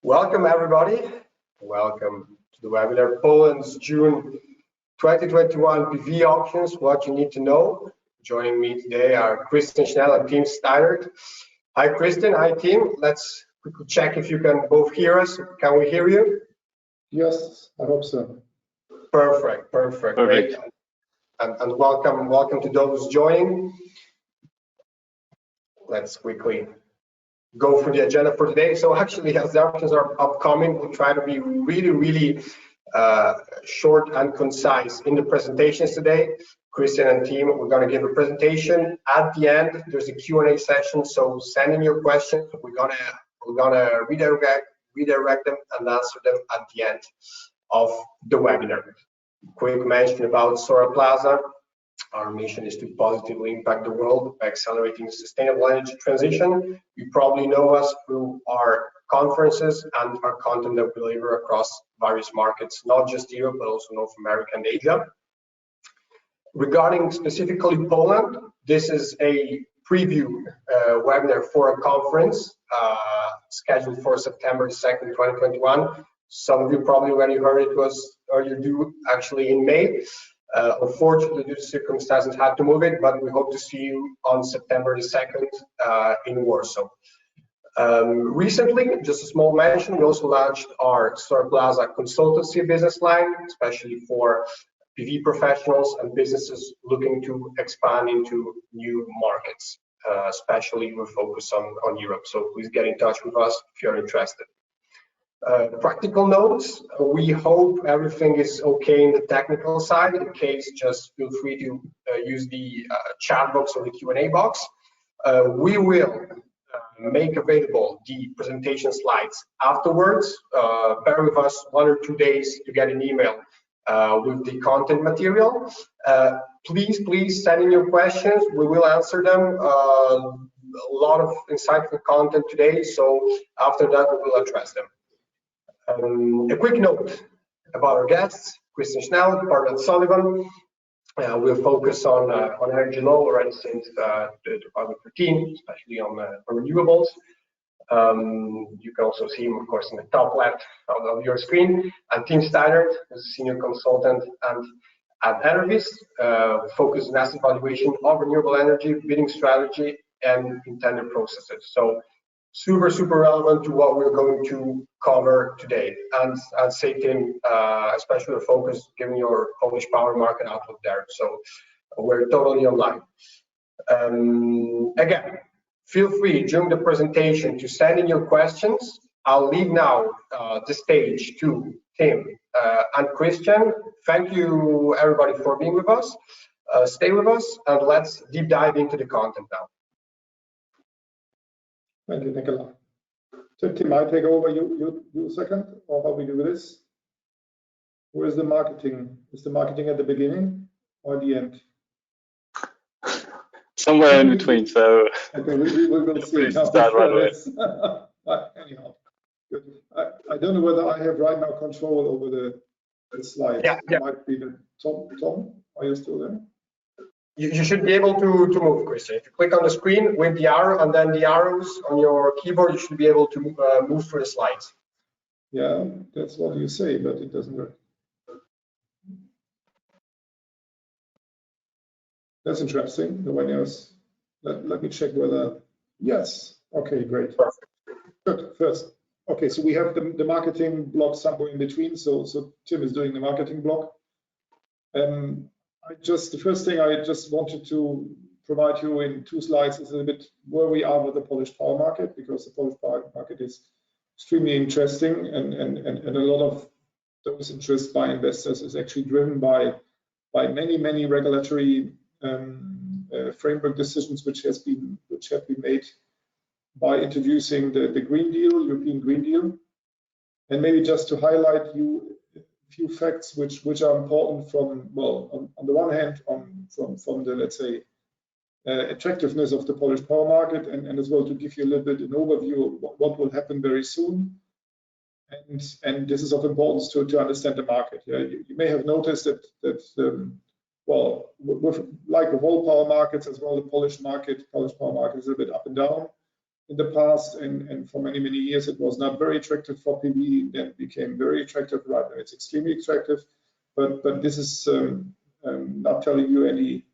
Welcome everybody. Welcome to the webinar Poland's June 2021 PV auctions, what you need to know. Joining me today are Christian Schnell and Tim Steinert. Hi Christian, hi Tim. Let's quickly check if you can both hear us. Can we hear you? Yes, I hope so. Perfect. Great. And welcome to those joining. Let's quickly go through the agenda for today. So actually, as the auctions are upcoming, we'll try to be really short and concise in the presentations today. Christian and team, we're going to give a presentation. At the end, there's a Q&A session, so send in your questions. We're gonna redirect them and answer them at the end of the webinar. Quick mention about Solarplaza. Our mission is to positively impact the world by accelerating the sustainable energy transition. You probably know us through our conferences and our content that we deliver across various markets, not just Europe, but also North America and Asia. Regarding specifically Poland, this is a preview webinar for a conference scheduled for September 2nd, 2021. Some of you probably already heard it was earlier due actually in May. Unfortunately, due to circumstances, had to move it, but we hope to see you on September the 2nd in Warsaw. Recently, just a small mention, we also launched our Solarplaza consultancy business line, especially for PV professionals and businesses looking to expand into new markets. Especially we're focused on Europe, so please get in touch with us if you're interested. Practical notes, we hope everything is okay in the technical side. In case, just feel free to use the chat box or the Q&A box. We will make available the presentation slides afterwards. Bear with us 1 or 2 days to get an email with the content material. Please send in your questions. We will answer them. A lot of insightful content today, so after that we will address them. A quick note about our guests: Christian Schnell, partner at Solivan. We'll focus on energy law already since 2013, especially on renewables. You can also see him, of course, in the top left of your screen. And Tim Steinert is a senior consultant and at Enervis, focused on asset valuation of renewable energy, bidding strategy, and in tender processes. So super relevant to what we're going to cover today. And I'd say, Tim, especially the focus given your Polish power market outlook there. So we're totally online. Again, feel free during the presentation to send in your questions. I'll leave now the stage to Tim and Christian. Thank you everybody for being with us. Stay with us and let's deep dive into the content now. Thank you, Nicola. So Tim, I take over. You second, or how we do this? Where is the marketing? Is the marketing at the beginning or at the end? Somewhere in between. So okay, we will see. Start right away. Anyhow, good. I don't know whether I have right now control over the slides. Yeah. It might be the Tom. Are you still there? You should be able to move, Christian. If you click on the screen with the arrow and then the arrows on your keyboard, you should be able to move through the slides. Yeah, that's what you say, but it doesn't work. That's interesting. The one else. Let me check whether. Yes. Okay, great. Perfect. Good. First. Okay, so we have the marketing block somewhere in between. So Tim is doing the marketing block. The first thing I just wanted to provide you in 2 slides is a bit where we are with the Polish power market, because the Polish power market is extremely interesting, and a lot of those interests by investors is actually driven by many regulatory framework decisions which have been made by introducing the Green Deal, European Green Deal. And maybe just to highlight you few facts which are important from, well, on the one hand, from the, let's say, attractiveness of the Polish power market, and as well to give you a little bit an overview of what will happen very soon. And this is of importance to understand the market. Yeah, you may have noticed that well, with all power markets as well, the Polish power market is a bit up and down. in the past, and for many years it was not very attractive for PV. Then it became very attractive. Right now it's extremely attractive, but this is not telling you any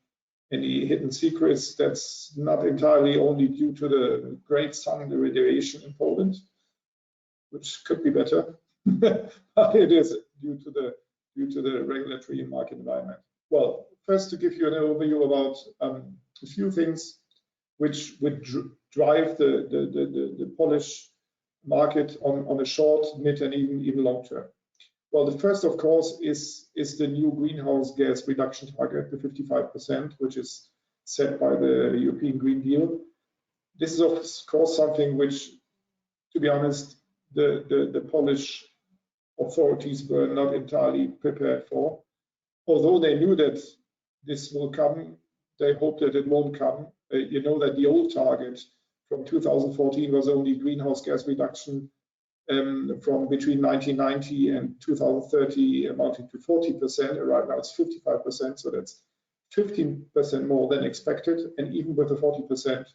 hidden secrets. That's not entirely only due to the great sun irradiation in Poland, which could be better, but it is due to the regulatory and market environment. Well, first to give you an overview about a few things which would drive the Polish market on a short, mid, and even long term. Well, the first, of course, is the new greenhouse gas reduction target, the 55%, which is set by the European Green Deal. This is, of course, something which, to be honest, the Polish authorities were not entirely prepared for. Although they knew that this will come, they hope that it won't come. You know that the old target from 2014 was only greenhouse gas reduction from between 1990 and 2030 amounting to 40%. Right now it's 55%, so that's 15% more than expected. And even with the 40%, the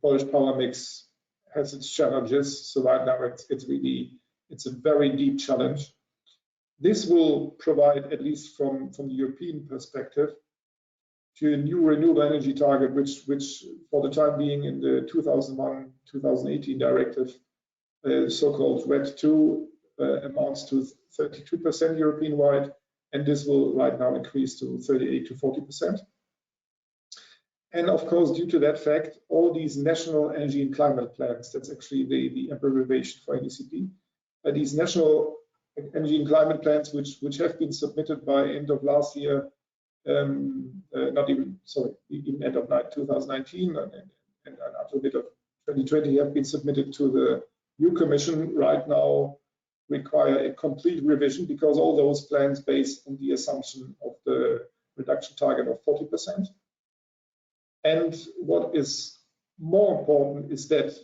Polish power mix has its challenges. So right now it's a very deep challenge. This will provide, at least from the European perspective, to a new renewable energy target, which for the time being in the 2001-2018 directive, so-called RED II, amounts to 32% European-wide, and this will right now increase to 38 to 40%. And of course, due to that fact, all these national energy and climate plans, that's actually the abbreviation for NECP, these national energy and climate plans, which have been submitted by end of last year, even end of 2019 and until bit of 2020 have been submitted to the new Commission, right now require a complete revision because all those plans based on the assumption of the reduction target of 40%. And what is more important is that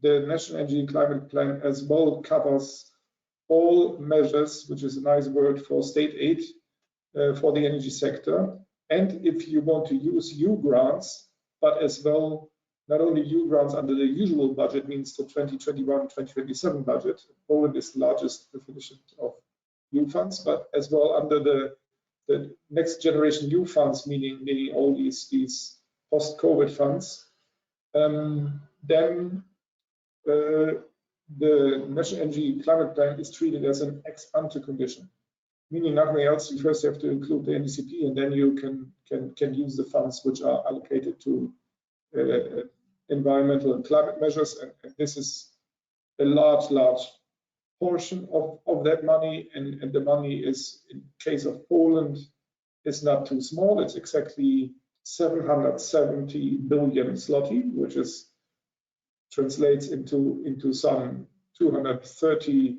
the National Energy and Climate Plan as well covers all measures, which is a nice word for state aid for the energy sector. And if you want to use EU grants, but as well, not only EU grants under the usual budget, means the 2021-2027 budget. Poland is the largest definition of EU funds, but as well under the next generation EU funds, meaning all these post-COVID funds, then the National Energy Climate Plan is treated as an ex-ante condition, meaning nothing else. You first have to include the NECP, and then you can use the funds which are allocated to environmental and climate measures. And this is a large portion of that money, and the money is, in case of Poland, is not too small. It's exactly 770 billion zloty, which translates into some 230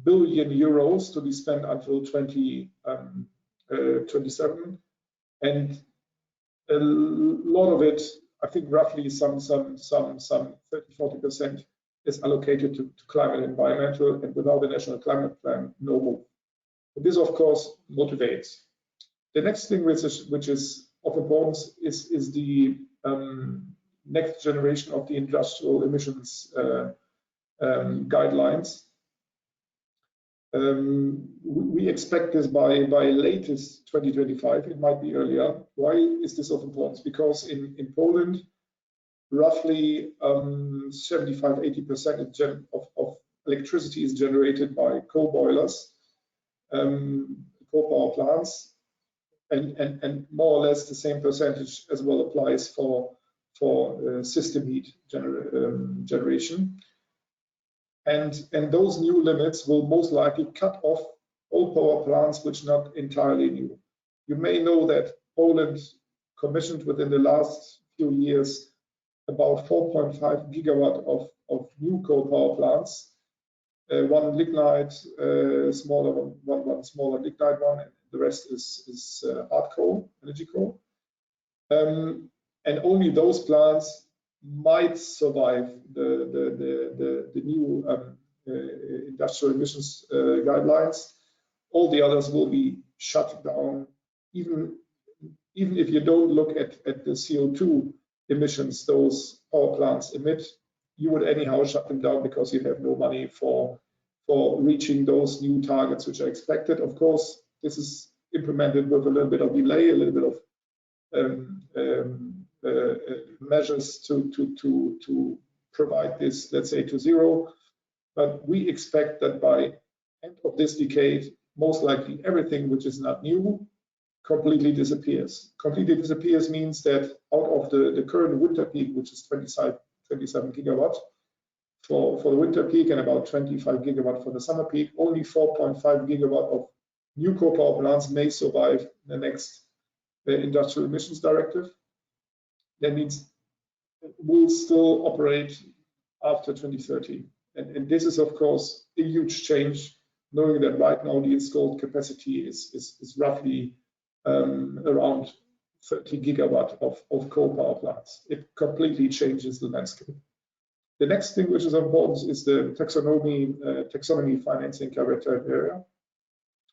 billion euros to be spent until 2027, and a lot of it, I think roughly some 30-40% is allocated to climate and environmental, and without the National Climate Plan, no move. But this, of course, motivates. The next thing which is of importance is the next generation of the industrial emissions guidelines. We expect this by latest 2025. It might be earlier. Why is this of importance? Because in Poland, roughly 75-80% of electricity is generated by coal boilers, coal power plants, and more or less the same percentage as well applies for system heat generation. And those new limits will most likely cut off all power plants which are not entirely new. You may know that Poland commissioned within the last few years about 4.5 gigawatt of new coal power plants, one lignite, one smaller lignite one, and the rest is hard coal, energy coal. And only those plants might survive the new industrial emissions guidelines. All the others will be shut down, even if you don't look at the CO2 emissions those power plants emit. you would anyhow shut them down because you have no money for reaching those new targets which are expected. Of course, this is implemented with a little bit of delay, a little bit of measures to provide this, let's say, to zero. But we expect that by end of this decade, most likely everything which is not new completely disappears. Completely disappears means that out of the current winter peak, which is 27 gigawatts for the winter peak and about 25 gigawatt for the summer peak, only 4.5 gigawatt of new coal power plants may survive the next industrial emissions directive. That means we'll still operate after 2030. And this is, of course, a huge change, knowing that right now the installed capacity is roughly around 30 gigawatt of coal power plants. It completely changes the landscape. The next thing which is important is the taxonomy financing criteria.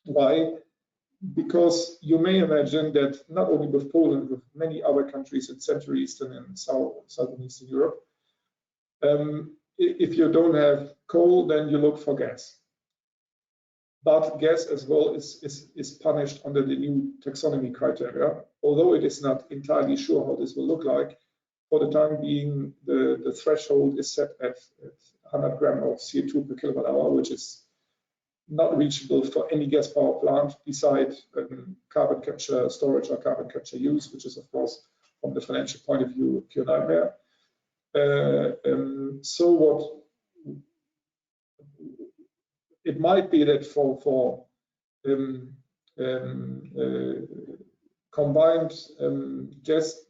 Why? Because you may imagine that not only with Poland, with many other countries in Central Eastern and Southern Eastern Europe, if you don't have coal, then you look for gas. But gas as well is punished under the new taxonomy criteria, although it is not entirely sure how this will look like. For the time being, the threshold is set at 100 grams of CO2 per kilowatt hour, which is not reachable for any gas power plant besides carbon capture storage or carbon capture use, which is, of course, from the financial point of view, a pure nightmare. So what it might be that for combined gas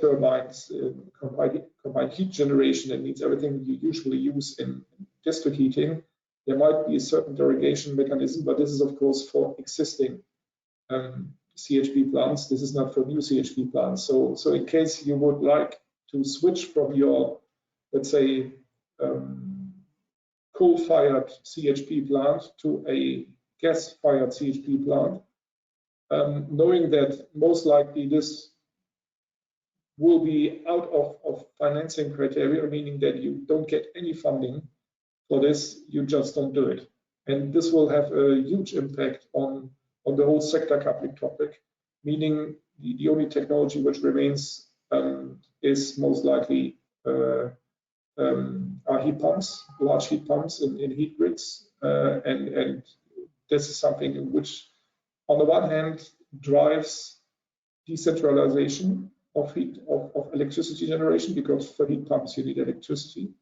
turbines, combined heat generation, that means everything you usually use in district heating, there might be a certain derogation mechanism, but this is, of course, for existing CHP plants. This is not for new CHP plants. So in case you would like to switch from your, let's say, coal-fired CHP plant to a gas-fired CHP plant, knowing that most likely this will be out of financing criteria, meaning that you don't get any funding for this, you just don't do it. And this will have a huge impact on the whole sector coupling topic, meaning the only technology which remains is most likely are heat pumps, large heat pumps in heat grids. And this is something which, on the one hand, drives decentralization of electricity generation, because for heat pumps you need electricity.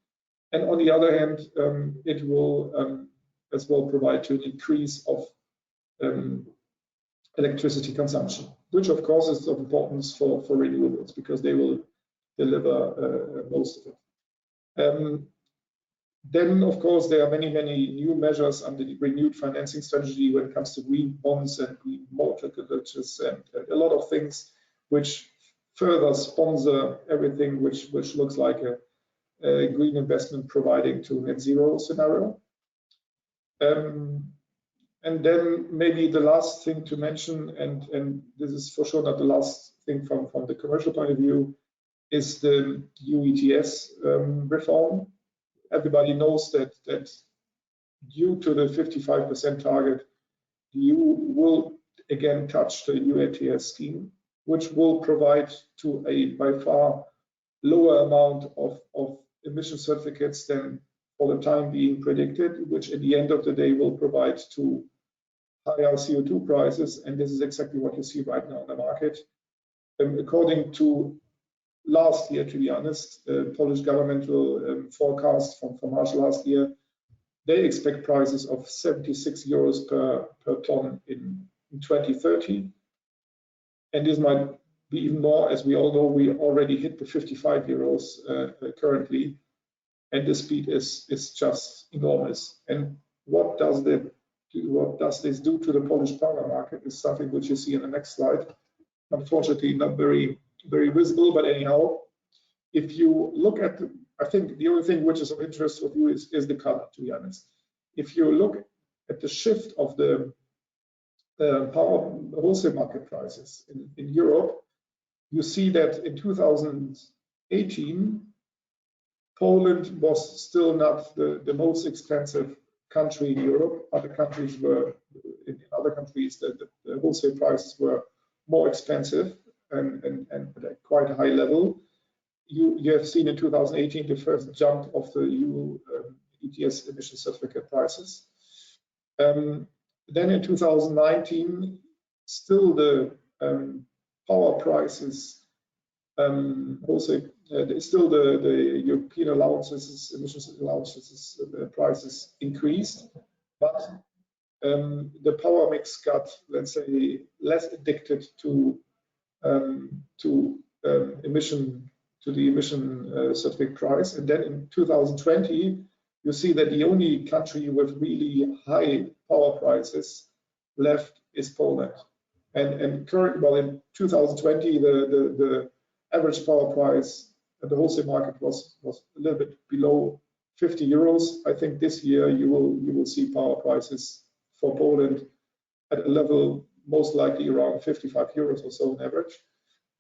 And on the other hand, it will as well provide to an increase of electricity consumption, which of course is of importance for renewables, because they will deliver most of it. Then, of course, there are many new measures under the renewed financing strategy when it comes to green bonds and green mortgages and a lot of things which further sponsor everything which looks like a green investment providing to net zero scenario. And then maybe the last thing to mention, and this is for sure not the last thing from the commercial point of view, is the Uets reform. Everybody knows that due to the 55% target, the EU will again touch the Uets scheme, which will provide to a by far lower amount of emission certificates than for the time being predicted, which at the end of the day will provide to higher CO2 prices. And this is exactly what you see right now in the market. According to last year, to be honest, Polish governmental forecast from March last year, they expect prices of 76 euros per ton in 2030. And this might be even more, as we all know, we already hit the 55 euros currently, and the speed is just enormous. And what does this do to the Polish power market is something which you see in the next slide. Unfortunately, not very visible, but anyhow, if you look at I think the only thing which is of interest of you is the color, to be honest. If you look at the shift of the power wholesale market prices in Europe, you see that in 2018, Poland was still not the most expensive country in Europe. Other countries were, in other countries, the wholesale prices were more expensive and at a quite high level. You have seen in 2018 the first jump of the EU ETS emission certificate prices. Then in 2019, still the power prices, also still the European allowances, emissions allowances prices increased, but the power mix got, let's say, less addicted to the emission certificate price. And then in 2020, you see that the only country with really high power prices left is Poland. And currently, well, in 2020, the average power price at the wholesale market was a little bit below 50 euros. I think this year you will see power prices for Poland at a level most likely around 55 euros or so on average.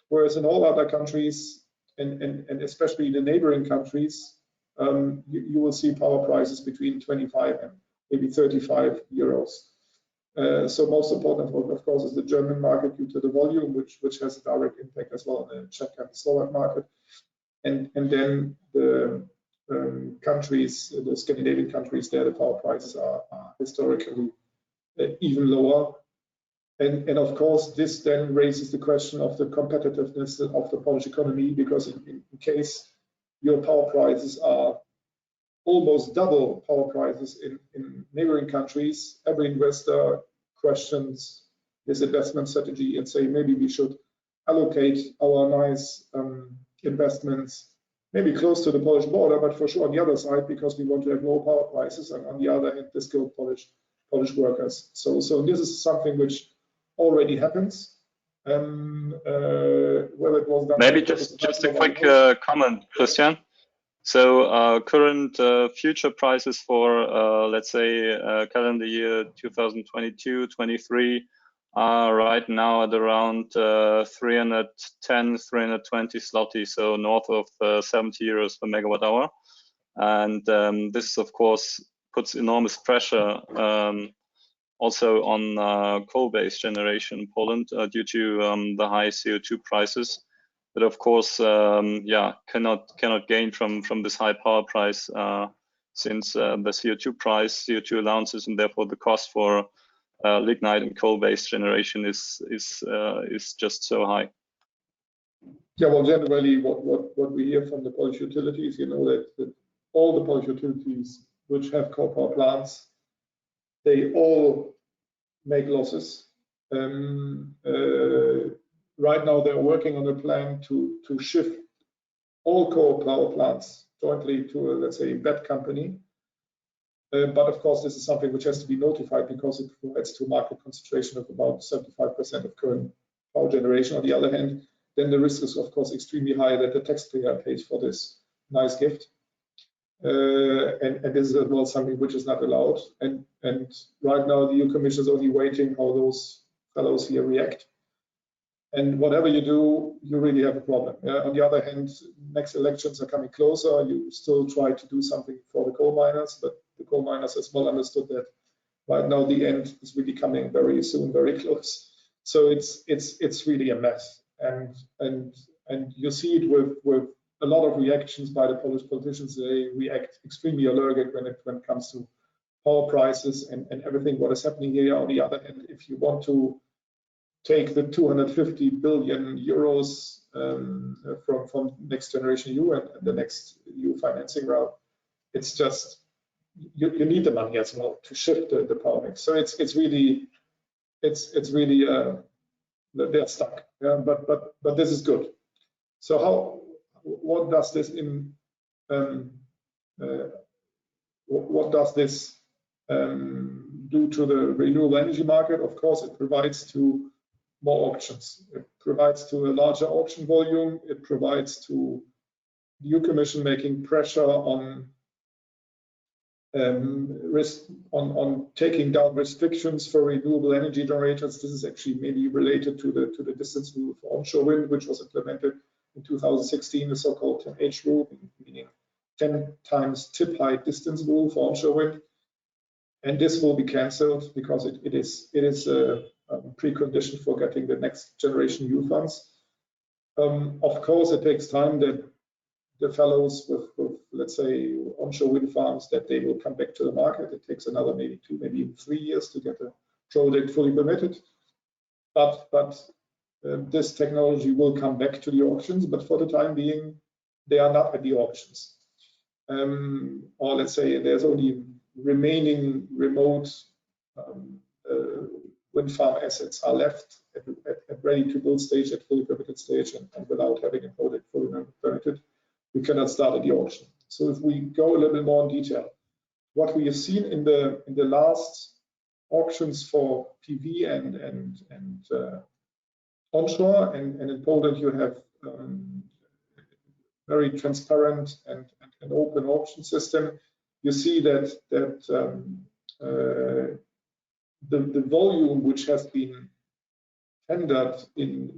Whereas in all other countries, and especially the neighboring countries, you will see power prices between 25 and maybe 35 euros. So most important, of course, is the German market due to the volume, which has a direct impact as well on the Czech and Slovak market. And then the countries, the Scandinavian countries, there the power prices are historically even lower. And of course, this then raises the question of the competitiveness of the Polish economy, because in case your power prices are almost double power prices in neighboring countries, every investor questions his investment strategy and say, maybe we should allocate our nice investments maybe close to the Polish border, but for sure on the other side, because we want to have low power prices, and on the other hand, the skilled Polish workers. So this is something which already happens. Whether it was done, maybe just a quick comment, Christian. So current future prices for let's say calendar year 2022-23 are right now at around 310-320 zloty, so north of 70 euros per megawatt hour. And this of course puts enormous pressure also on coal-based generation in Poland due to the high CO2 prices. But of course, cannot gain from this high power price since the CO2 price, CO2 allowances, and therefore the cost for lignite and coal-based generation is just so high. Yeah, well, generally, what we hear from the Polish utilities, you know, that all the Polish utilities which have coal power plants, they all make losses. Right now, they're working on a plan to shift all coal power plants jointly to a, let's say, bad company. But of course, this is something which has to be notified because it provides to market concentration of about 75% of current power generation. On the other hand, then the risk is, of course, extremely high that the taxpayer pays for this nice gift. And this is as well something which is not allowed. And right now, the EU Commission is only waiting how those fellows here react. And whatever you do, you really have a problem. On the other hand, next elections are coming closer. You still try to do something for the coal miners, but the coal miners as well understood that right now the end is really coming very soon, very close. So it's really a mess. And you see it with a lot of reactions by the Polish politicians. They react extremely allergic when it comes to power prices and everything what is happening here. On the other hand, if you want to take the 250 billion euros from Next Generation EU and the next EU financing route, it's just you need the money as well to shift the power mix. So it's really they're stuck. Yeah, but this is good. So what does this do to the renewable energy market? Of course, it provides to more auctions. It provides to a larger auction volume. It provides to the EU Commission making pressure on on taking down restrictions for renewable energy generators. This is actually mainly related to the distance rule for onshore wind, which was implemented in 2016, the so-called 10H rule, meaning 10 times tip height distance rule for onshore wind. And this will be cancelled because it is a precondition for getting the next generation EU funds. Of course, it takes time that the fellows with, let's say, onshore wind farms, that they will come back to the market. It takes another maybe 2, maybe even 3 years to get a project fully permitted. But this technology will come back to the auctions, but for the time being, they are not at the auctions. Or let's say there's only remaining remote wind farm assets are left at ready to build stage, at fully permitted stage, and without having a project fully permitted, we cannot start at the auction. So if we go a little bit more in detail, what we have seen in the last auctions for PV and onshore, and in Poland you have very transparent and an open auction system. You see that the volume which has been tendered in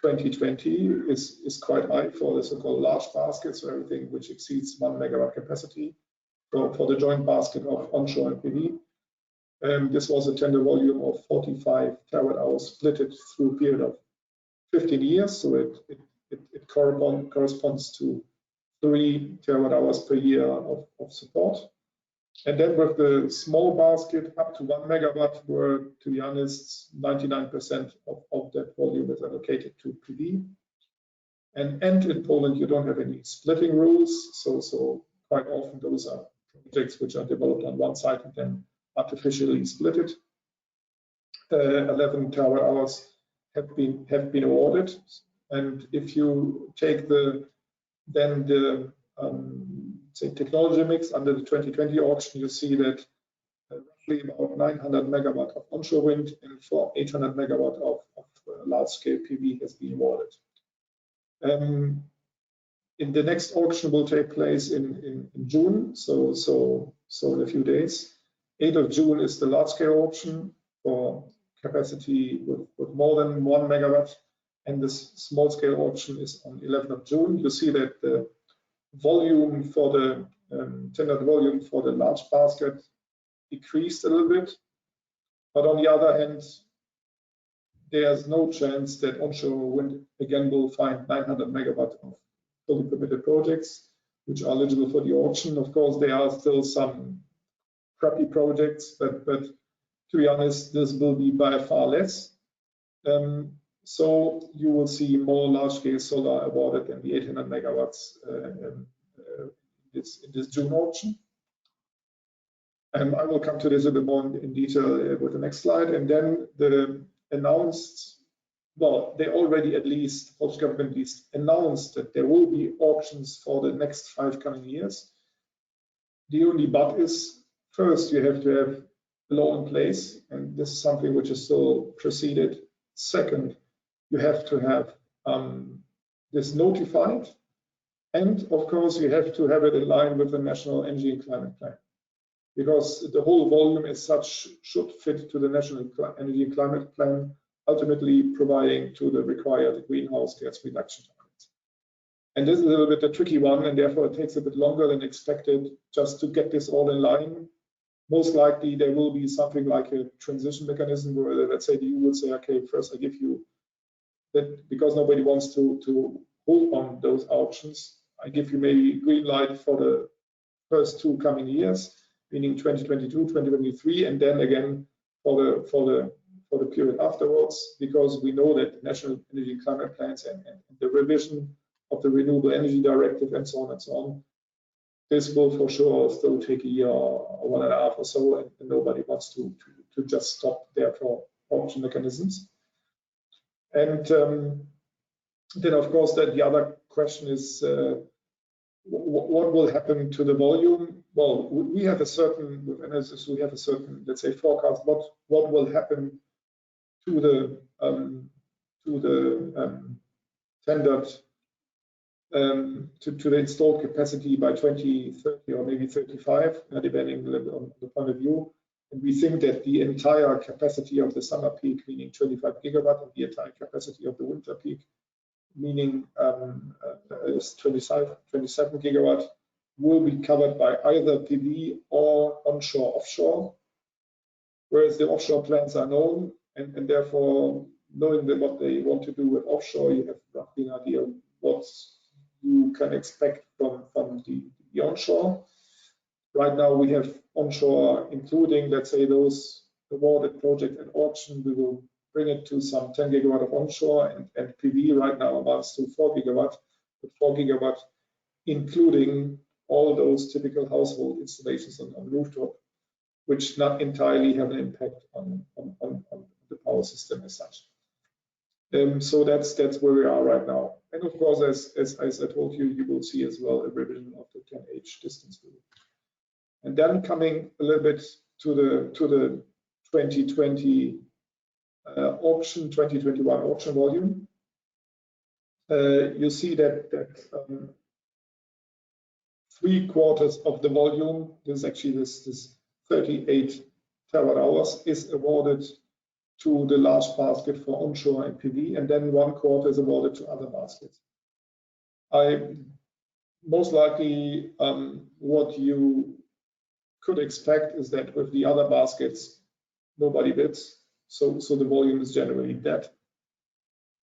2020 is quite high for the so-called large baskets, so everything which exceeds 1 megawatt capacity for the joint basket of onshore and PV. This was a tender volume of 45 terawatt-hours split through a period of 15 years, so it corresponds to 3 terawatt-hours per year of support. And then with the small basket up to 1 megawatt, where, to be honest, 99% of that volume is allocated to PV. And in Poland, you don't have any splitting rules, so quite often those are projects which are developed on one side and then artificially split it. 11 terawatt-hours have been awarded, and if you take the say technology mix under the 2020 auction, you see that roughly about 900 megawatt of onshore wind and 800 megawatt of large-scale PV has been awarded. In the next auction will take place in June, so in a few days. 8th of June is the large-scale auction for capacity with more than 1 megawatt, and this small-scale auction is on 11th of June. You see that the volume for the tendered volume for the large basket decreased a little bit, but on the other hand, there's no chance that onshore wind again will find 900 megawatt of fully permitted projects which are eligible for the auction. Of course, there are still some crappy projects, but to be honest, this will be by far less. So you will see more large-scale solar awarded than the 800 megawatts in this June auction. I will come to this a bit more in detail with the next slide. And then the announced, well, they already at least, the Polish government at least announced that there will be auctions for the next 5 coming years. The only but is, first, you have to have a law in place, and this is something which is still proceeded. Second, you have to have this notified, and of course you have to have it in line with the National Energy and Climate Plan, because the whole volume as such should fit to the National Energy and Climate Plan, ultimately providing to the required greenhouse gas reduction targets. And this is a little bit a tricky one, and therefore it takes a bit longer than expected just to get this all in line. Most likely there will be something like a transition mechanism where, let's say, the EU will say, okay, first I give you that, because nobody wants to hold on those auctions, I give you maybe green light for the first 2 coming years, meaning 2022, 2023, and then again for the period afterwards, because we know that national energy and climate plans and the revision of the Renewable Energy Directive and so on, this will for sure still take a year or 1.5 or so, and nobody wants to just stop therefore auction mechanisms. And then of course that the other question is what will happen to the volume? Well, we have a certain, with Enervis, we have a certain, let's say, forecast what will happen to the tendered to the installed capacity by 2030 or maybe 35, depending on the point of view. And we think that the entire capacity of the summer peak, meaning 25 gigawatt, and the entire capacity of the winter peak, meaning 27 gigawatt, will be covered by either PV or onshore, offshore. Whereas the offshore plans are known, and therefore, knowing what they want to do with offshore, you have roughly an idea of what you can expect from the onshore. Right now, we have onshore, including, let's say, those awarded project at auction. We will bring it to some 10 gigawatt of onshore, and PV right now amounts to 4 gigawatt, but 4 gigawatt, including all those typical household installations on rooftop, which not entirely have an impact on the power system as such. So that's where we are right now. And of course, as I told you, you will see as well a revision of the 10H distance rule. And then coming a little bit to the 2020 auction, 2021 auction volume, you see that 3/4 of the volume, this is actually this 38 terawatt hours, is awarded to the large basket for onshore and PV, and then 1/4 is awarded to other baskets. Most likely, what you could expect is that with the other baskets, nobody bids, so the volume is generally dead.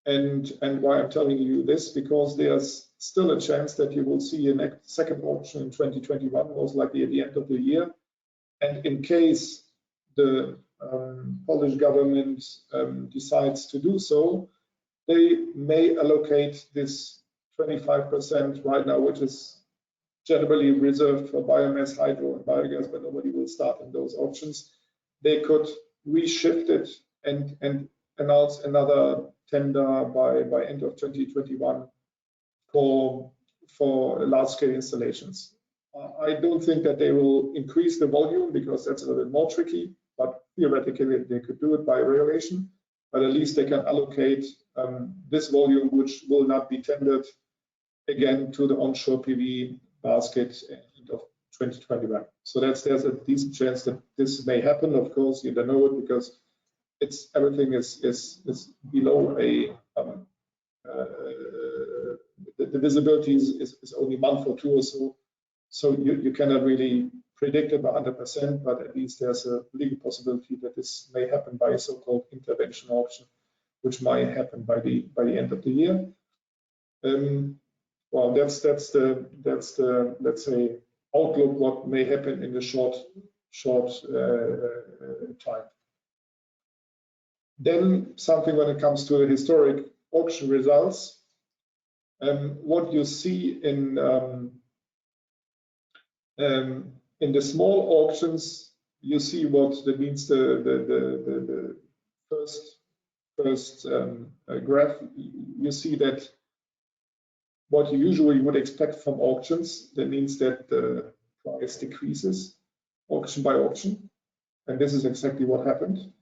And why I'm telling you this, because there's still a chance that you will see a second auction in 2021, most likely at the end of the year. And in case the Polish government decides to do so, they may allocate this 25% right now, which is generally reserved for biomass, hydro, and biogas, but nobody will start in those auctions. They could reshift it and announce another tender by end of 2021 for large-scale installations. I don't think that they will increase the volume, because that's a little bit more tricky, but theoretically they could do it by regulation, but at least they can allocate this volume, which will not be tendered again to the onshore PV basket end of 2021. So there's a decent chance that this may happen. Of course, you don't know it because everything is below the visibility is only a month or two or so. So you cannot really predict it 100%, but at least there's a legal possibility that this may happen by a so-called intervention auction, which might happen by the end of the year. Well, that's the let's say outlook what may happen in the short time. Then something when it comes to the historic auction results, what you see in the small auctions, you see what that means. The first graph, you see that what you usually would expect from auctions, that means that the price decreases auction by auction, and this is exactly what happened.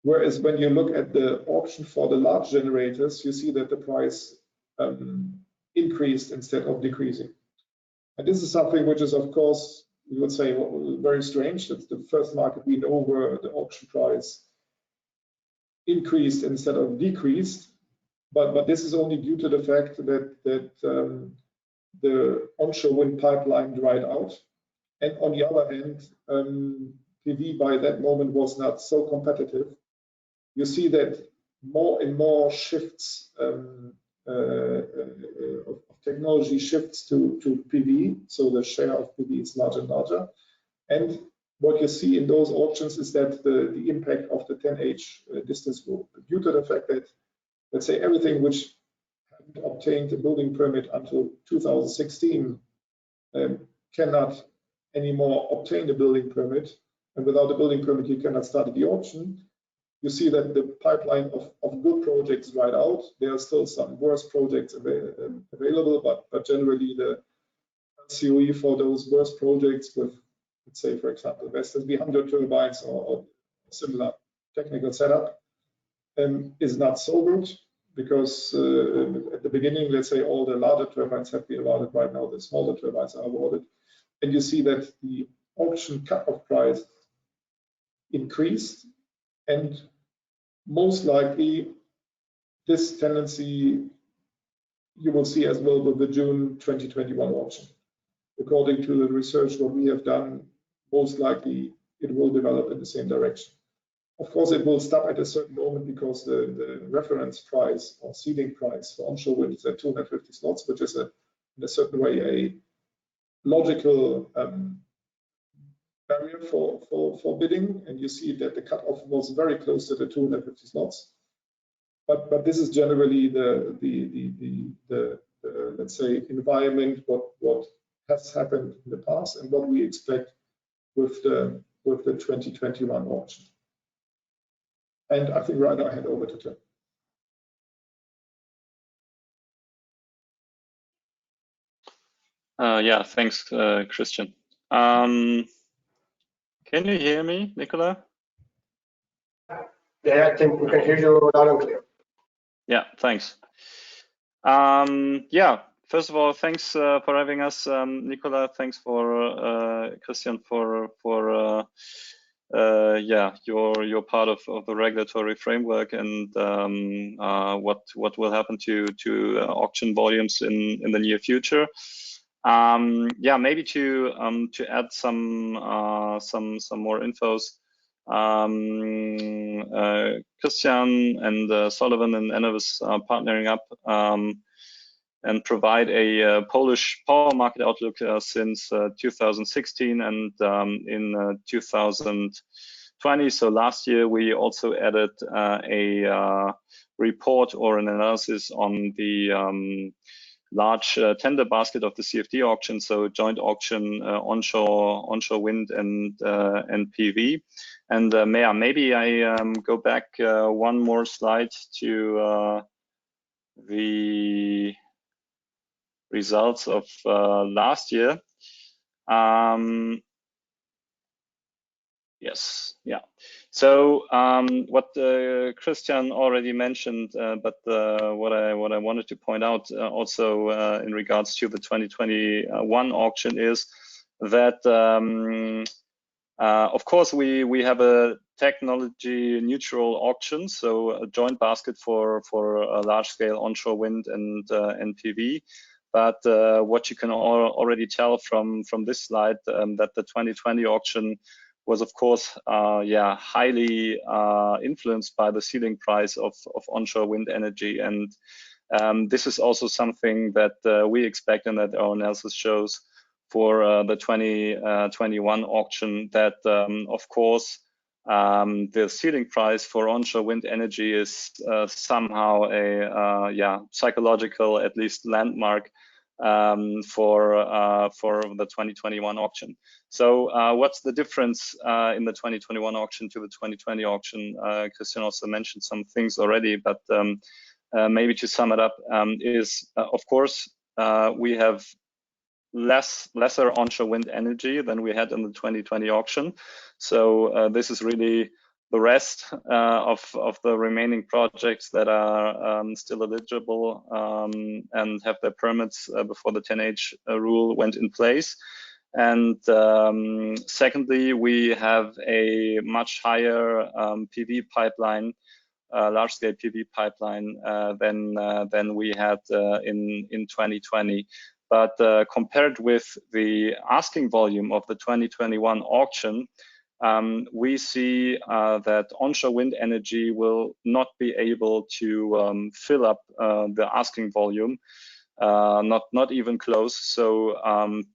Whereas when you look at the auction for the large generators, you see that the price increased instead of decreasing. And this is something which is, of course, you would say very strange. That's the first market we know where the auction price increased instead of decreased. But this is only due to the fact that the onshore wind pipeline dried out. And on the other hand, PV by that moment was not so competitive. You see that more and more shifts of technology shifts to PV, so the share of PV is larger and larger. And what you see in those auctions is that the impact of the 10H distance rule, due to the fact that, let's say, everything which hadn't obtained a building permit until 2016 cannot anymore obtain the building permit, and without a building permit you cannot start the auction. You see that the pipeline of good projects dried out. There are still some worse projects available, but generally the COE for those worse projects with, let's say, for example, Vestas B100 turbines or similar technical setup is not so good. because at the beginning, let's say all the larger turbines have been awarded. Right now, the smaller turbines are awarded, and you see that the auction cut-off price increased, and most likely this tendency you will see as well with the June 2021 auction. According to the research what we have done, most likely it will develop in the same direction. Of course, it will stop at a certain moment because the reference price or ceiling price for onshore wind is at 250 slots, which is in a certain way a logical barrier for bidding. And you see that the cutoff was very close to the 250 slots. But this is generally the let's say environment what has happened in the past and what we expect with the 2021 auction. And I think right now I hand over to Tim. Yeah, thanks, Christian. Can you hear me, Nicola? Yeah, Tim, we can hear you loud and clear. Yeah, thanks. Yeah, first of all, thanks for having us, Nicola. Thanks for Christian for yeah, your part of the regulatory framework and what will happen to auction volumes in the near future. Yeah, maybe to add some more infos. Christian and Solivan and Enervis are partnering up and provide a Polish power market outlook since 2016 and in 2020. So last year we also added a report or an analysis on the large tender basket of the CFD auction, so joint auction onshore wind and PV. And maybe I go back one more slide to the results of last year. Yes, yeah. So what Christian already mentioned, but what I wanted to point out also in regards to the 2021 auction is that of course we have a technology neutral auction, so a joint basket for a large scale onshore wind and PV. But what you can already tell from this slide that the 2020 auction was of course yeah, highly influenced by the ceiling price of onshore wind energy, and this is also something that we expect and that our analysis shows for the 2021 auction, that of course the ceiling price for onshore wind energy is somehow a yeah, psychological at least landmark for the 2021 auction. So what's the difference in the 2021 auction to the 2020 auction? Christian also mentioned some things already, but maybe to sum it up is of course we have lesser onshore wind energy than we had in the 2020 auction. So this is really the rest of the remaining projects that are still eligible and have their permits before the 10H rule went in place. And secondly, we have a much higher PV pipeline, large-scale PV pipeline than we had in 2020. But compared with the asking volume of the 2021 auction, we see that onshore wind energy will not be able to fill up the asking volume, not even close. So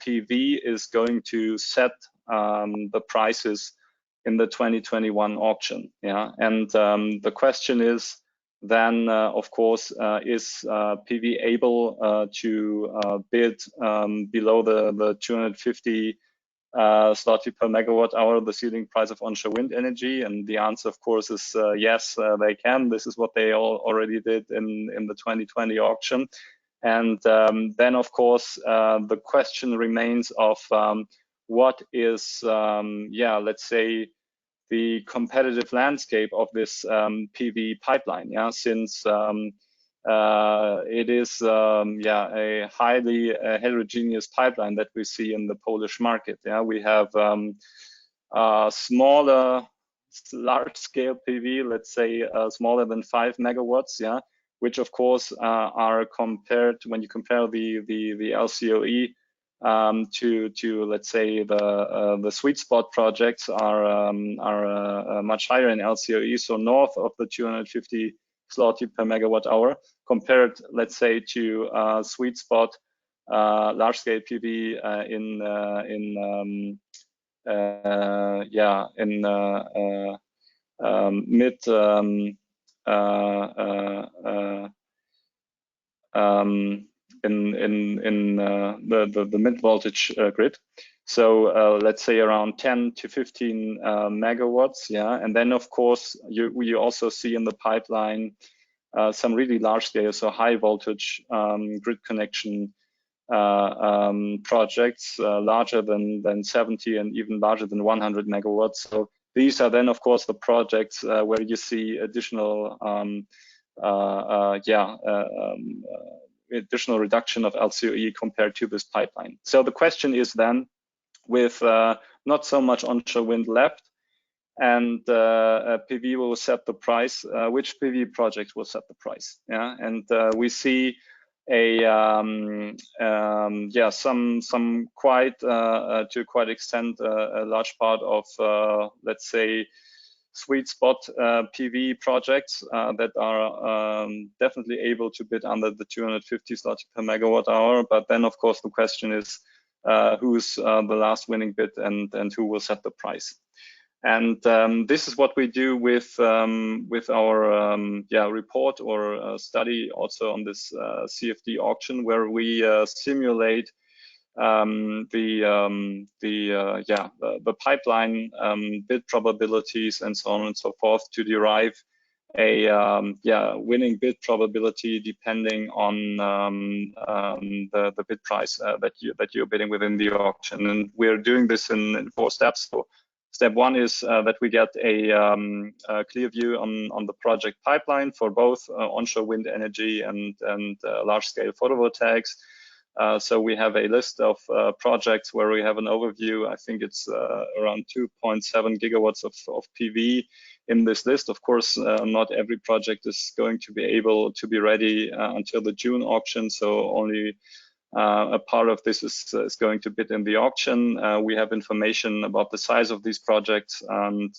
PV is going to set the prices in the 2021 auction. Yeah, and the question is then, of course, is PV able to bid below the 250 zloty per megawatt hour, the ceiling price of onshore wind energy? And the answer, of course, is yes, they can. This is what they already did in the 2020 auction. And then, of course, the question remains of what is, yeah, let's say, the competitive landscape of this PV pipeline. Yeah, since it is a highly heterogeneous pipeline that we see in the Polish market. Yeah, we have smaller, large-scale PV, let's say smaller than 5 megawatts. Yeah, which of course are compared, when you compare the LCOE to let's say the sweet spot projects are much higher in LCOE, so north of the 250 zloty per megawatt hour, compared, let's say, to sweet spot large-scale PV in mid the mid voltage grid. So let's say around 10 to 15 megawatts. Yeah, and then of course you also see in the pipeline some really large scale, so high voltage grid connection projects larger than 70 and even larger than 100 megawatts. So these are then of course the projects where you see additional additional reduction of LCOE compared to this pipeline. So the question is then, with not so much onshore wind left, and PV will set the price, which PV project will set the price? Yeah, and we see some quite to quite extent a large part of let's say sweet spot PV projects that are definitely able to bid under the 250 zloty per megawatt hour. But then of course the question is who's the last winning bid, and who will set the price. And this is what we do with our report or study also on this CFD auction, where we simulate the pipeline bid probabilities and so on and so forth to derive a winning bid probability depending on the bid price that you're bidding within the auction. And we're doing this in 4 steps. So step 1 is that we get a clear view on the project pipeline for both onshore wind energy and large-scale photovoltaics. So we have a list of projects where we have an overview. I think it's around 2.7 gigawatts of PV in this list. Of course, not every project is going to be able to be ready until the June auction, so only a part of this is going to bid in the auction. We have information about the size of these projects and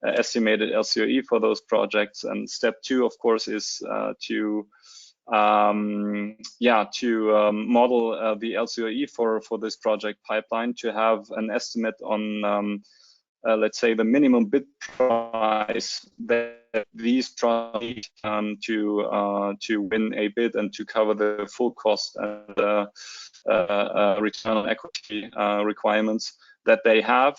estimated LCOE for those projects. And step 2, of course, is to model the LCOE for this project pipeline, to have an estimate on let's say the minimum bid price that these projects to win a bid and to cover the full cost and return on equity requirements that they have.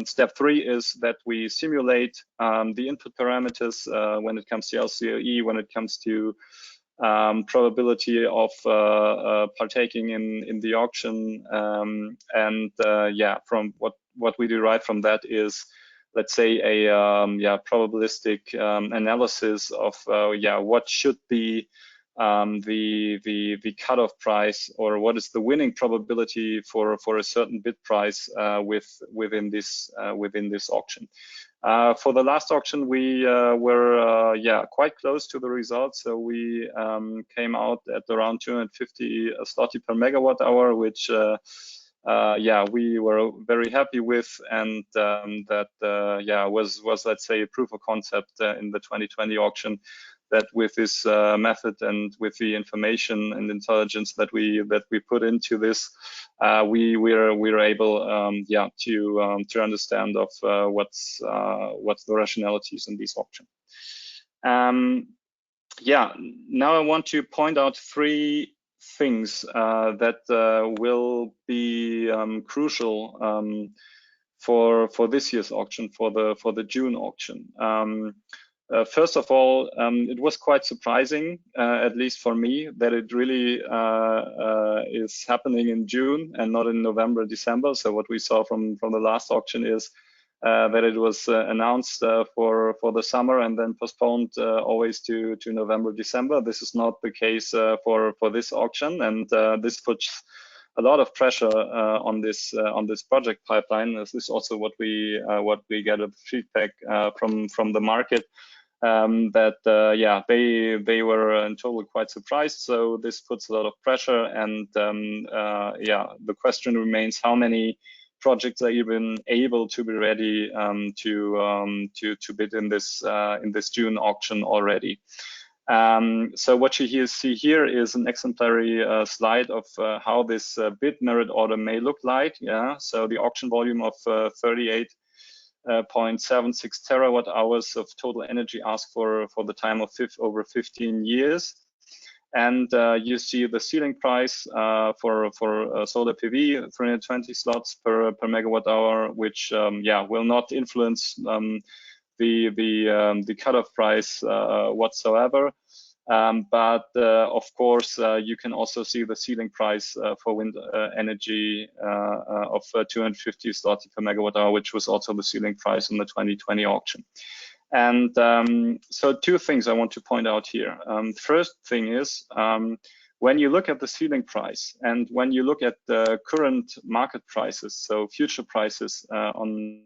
Step 3 is that we simulate the input parameters when it comes to LCOE, when it comes to probability of partaking in the auction, from what we derive from that is, let's say, a probabilistic analysis of what should be the cutoff price, or what is the winning probability for a certain bid price within this auction. For the last auction, we were quite close to the results. So we came out at around 250 zloty per megawatt hour, which we were very happy with, and that was let's say a proof of concept in the 2020 auction, that with this method and with the information and intelligence that we put into this, we were able to understand of what's the rationalities in this auction. Now I want to point out 3 things that will be crucial for this year's auction, for the June auction. First of all, it was quite surprising, at least for me, that it really is happening in June and not in November, December. So what we saw from the last auction is that it was announced for the summer and then postponed always to November, December. This is not the case for this auction, and this puts a lot of pressure on this project pipeline. This is also what we get a feedback from the market. That they were in total quite surprised. So this puts a lot of pressure, and the question remains: how many projects are even able to be ready to bid in this June auction already? So what you see here is an exemplary slide of how this bid merit order may look like. Yeah, so the auction volume of 38.76 terawatt hours of total energy asked for the time of over 15 years. And you see the ceiling price for solar PV, 320 slots per megawatt hour, which will not influence the cutoff price whatsoever. But of course, you can also see the ceiling price for wind energy of 250 zloty per megawatt hour, which was also the ceiling price in the 2020 auction. And so two things I want to point out here. First thing is, when you look at the ceiling price and when you look at the current market prices, so future prices on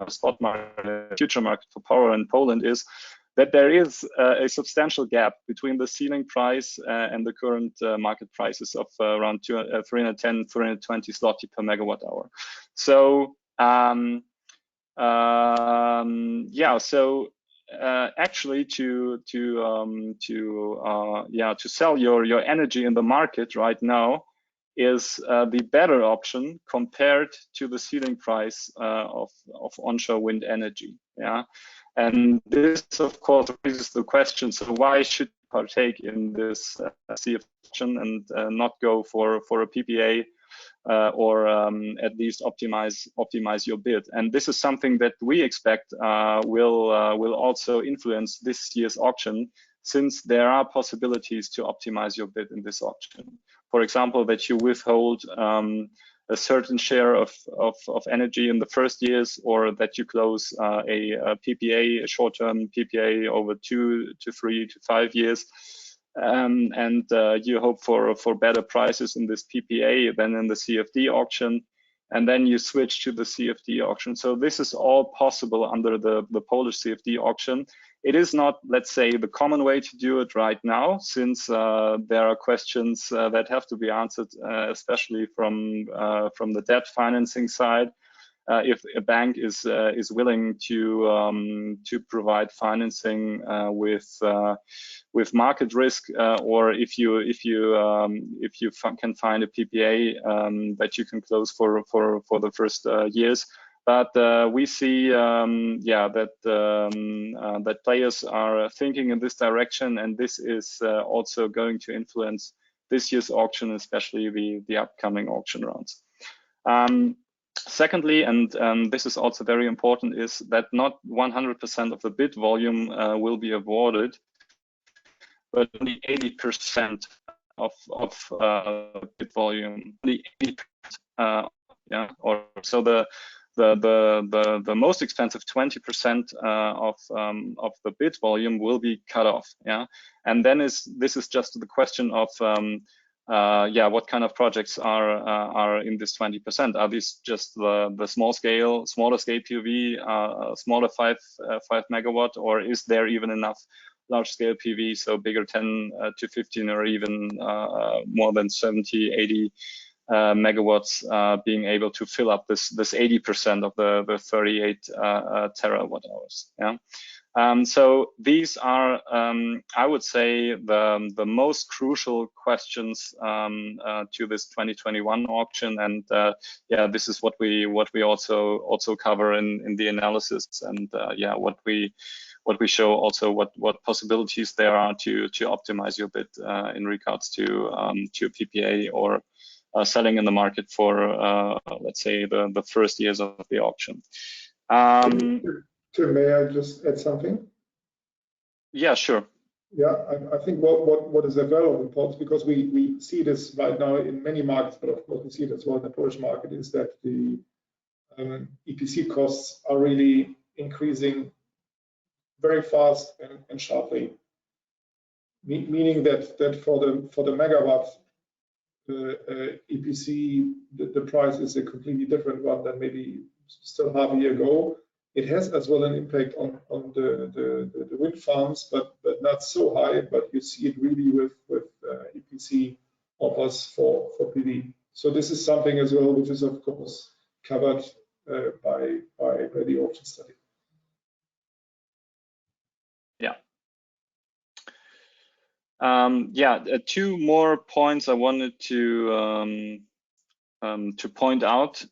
spot market, future market for power in Poland, is that there is a substantial gap between the ceiling price and the current market prices of around 310, 320 zloty per megawatt hour. So actually to sell your energy in the market right now is the better option compared to the ceiling price of onshore wind energy. Yeah, and this of course raises the question: so why should you partake in this CFD option and not go for a PPA? Or at least optimize your bid. And this is something that we expect will also influence this year's auction, since there are possibilities to optimize your bid in this auction. For example, that you withhold a certain share of energy in the first years, or that you close a PPA, a short-term PPA over 2 to 3 to 5 years. And you hope for better prices in this PPA than in the CFD auction, and then you switch to the CFD auction. So this is all possible under the Polish CFD auction. It is not, let's say, the common way to do it right now, since there are questions that have to be answered, especially from the debt financing side. If a bank is willing to provide financing with market risk, or if you can find a PPA that you can close for the first years. But we see that players are thinking in this direction, and this is also going to influence this year's auction, especially the upcoming auction rounds. Secondly, and this is also very important, is that not 100% of the bid volume will be awarded, but only 80% of bid volume. Only 80%, or so the most expensive 20% of the bid volume will be cut off. Yeah, and then this is just the question of what kind of projects are in this 20%? Are these just the smaller scale PV, smaller 5 megawatt, or is there even enough large scale PV, so bigger 10 to 15, or even more than 70, 80 megawatts, being able to fill up this 80% of the 38 terawatt hours? Yeah. So these are, I would say, the most crucial questions to this 2021 auction, and this is what we also cover in the analysis, and what we show also what possibilities there are to optimize your bid in regards to PPA or selling in the market for let's say the first years of the auction. Tim, may I just add something? Yeah, sure. Yeah, I think what is very important, because we see this right now in many markets, but of course we see it as well in the Polish market, is that the EPC costs are really increasing very fast and sharply, meaning that for the megawatt EPC, the price is a completely different one than maybe still half a year ago. It has as well an impact on the wind farms, but not so high. But you see it really with EPC offers for PV. So this is something as well, which is of course covered by the auction study. Two more points I wanted to point out,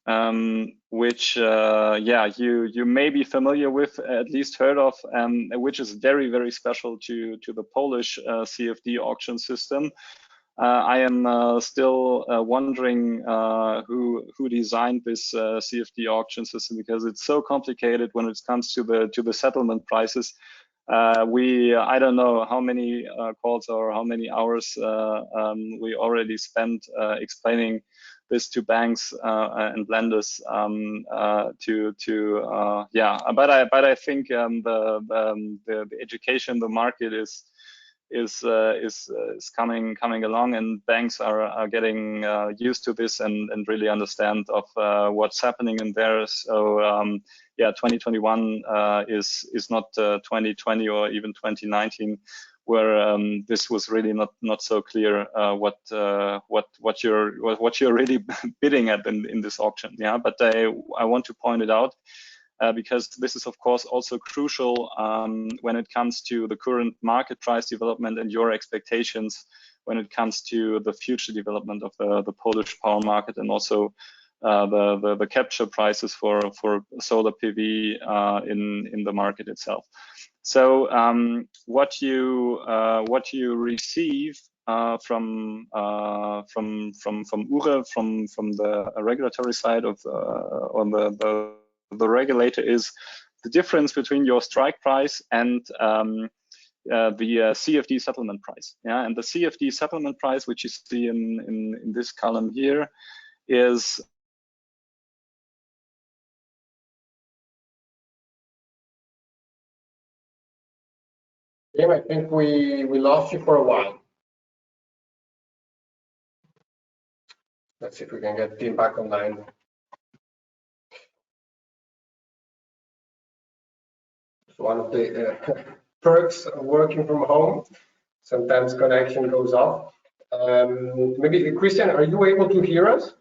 which you may be familiar with, at least heard of, which is very, very special to the Polish CFD auction system. I am still wondering who designed this CFD auction system, because it's so complicated when it comes to the settlement prices. I don't know how many calls or how many hours we already spent explaining this to banks and lenders. But I think the education in the market is coming along, and banks are getting used to this and really understand of what's happening in there. So 2021 is not 2020 or even 2019, where this was really not so clear what you're really bidding at in this auction. But I want to point it out because this is of course also crucial when it comes to the current market price development and your expectations when it comes to the future development of the Polish power market, and also the capture prices for solar PV in the market itself. So what you receive from URE, from the regulatory side of on the regulator, is the difference between your strike price and the CFD settlement price. And the CFD settlement price, which you see in this column here, is Tim, I think we lost you for a while. Let's see if we can get Tim back online. It's one of the perks of working from home. Sometimes connection goes off. Maybe Christian, are you able to hear us?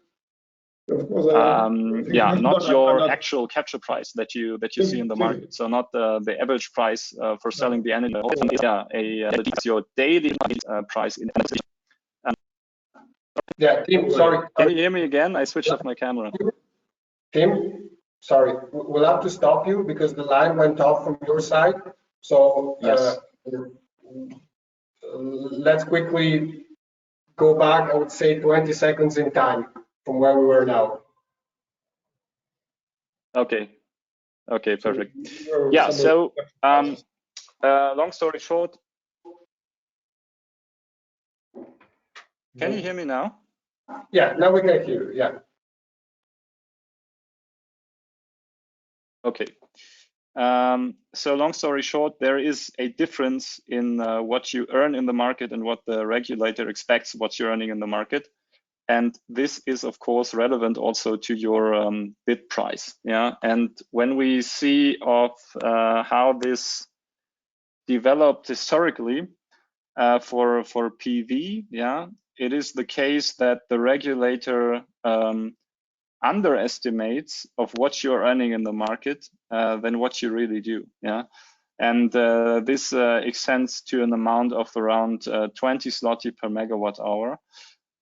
Of course, not your actual capture price that you see in the market. So not the average price for selling the energy. It's your daily price in energy. Tim, sorry. Can you hear me again? I switched off my camera. Tim, sorry. We'll have to stop you because the line went off from your side. So yes. Let's quickly go back, I would say 20 seconds in time from where we were now. Okay, perfect. So long story short, can you hear me now? Yeah, now we can hear you, yeah. Okay. So long story short, there is a difference in what you earn in the market and what the regulator expects what you're earning in the market. And this is, of course, relevant also to your bid price. And when we see of how this developed historically for PV, it is the case that the regulator underestimates of what you're earning in the market than what you really do. And this extends to an amount of around 20 zloty per megawatt hour.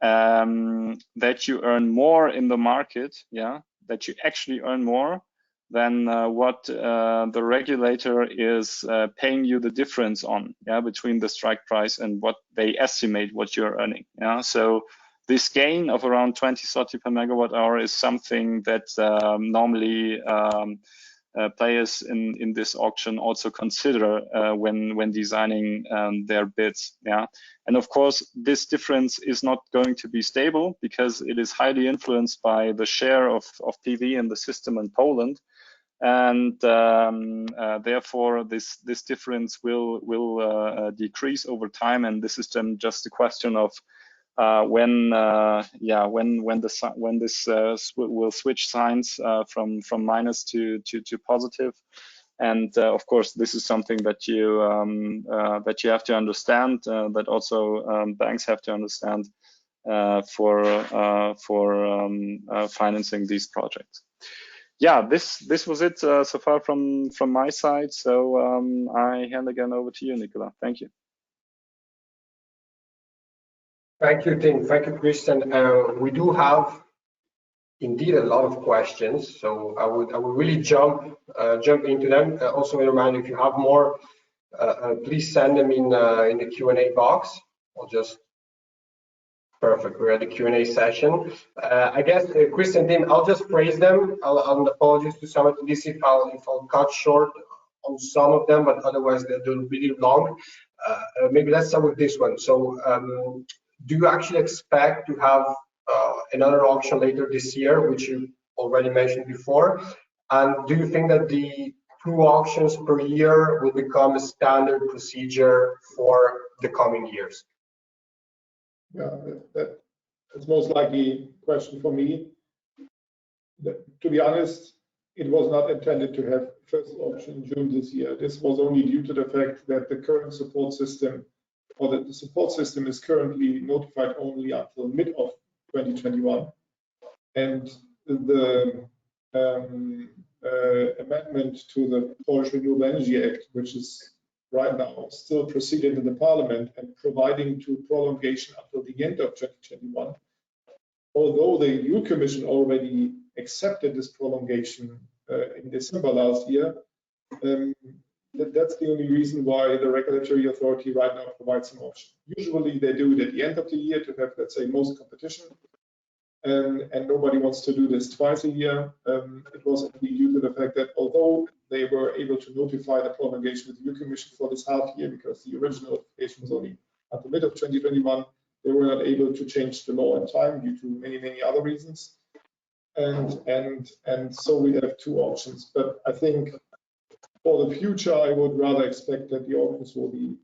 That you earn more in the market, that you actually earn more than what the regulator is paying you the difference on, between the strike price and what they estimate what you're earning. So this gain of around 20 zloty per megawatt hour is something that normally players in this auction also consider when designing their bids. Yeah, and of course this difference is not going to be stable because it is highly influenced by the share of PV in the system in Poland, and therefore this difference will decrease over time, and this is then just a question of when this will switch signs from minus to positive, and of course this is something that you have to understand, that also banks have to understand for financing these projects. Yeah, this was it so far from my side. So I hand again over to you, Nicola. Thank you. Thank you, Tim. Thank you, Christian. We do have indeed a lot of questions, so I would really jump into them. Also, a reminder, if you have more, please send them in the Q&A box. I'll just perfect. We're at the Q&A session. I guess Christian, Tim, I'll just phrase them. I'll apologize to some of this if I'll cut short on some of them, but otherwise they're really long. Maybe let's start with this one. So. Do you actually expect to have another auction later this year, which you already mentioned before? And do you think that the 2 auctions per year will become a standard procedure for the coming years? Yeah, that's most likely a question for me. To be honest, it was not intended to have first auction in June this year. This was only due to the fact that the current support system, or that the support system is currently notified only until mid of 2021. And the amendment to the Polish Renewable Energy Act, which is right now still proceeding in the Parliament and providing to prolongation until the end of 2021, although the EU Commission already accepted this prolongation in December last year, that's the only reason why the regulatory authority right now provides an option. Usually they do it at the end of the year to have, let's say, most competition, and nobody wants to do this twice a year. It was only due to the fact that although they were able to notify the prolongation with the EU Commission for this half year, because the original notification was only at the mid of 2021, they were not able to change the law in time due to many other reasons. And so we have 2 auctions. But I think for the future, I would rather expect that the auctions will be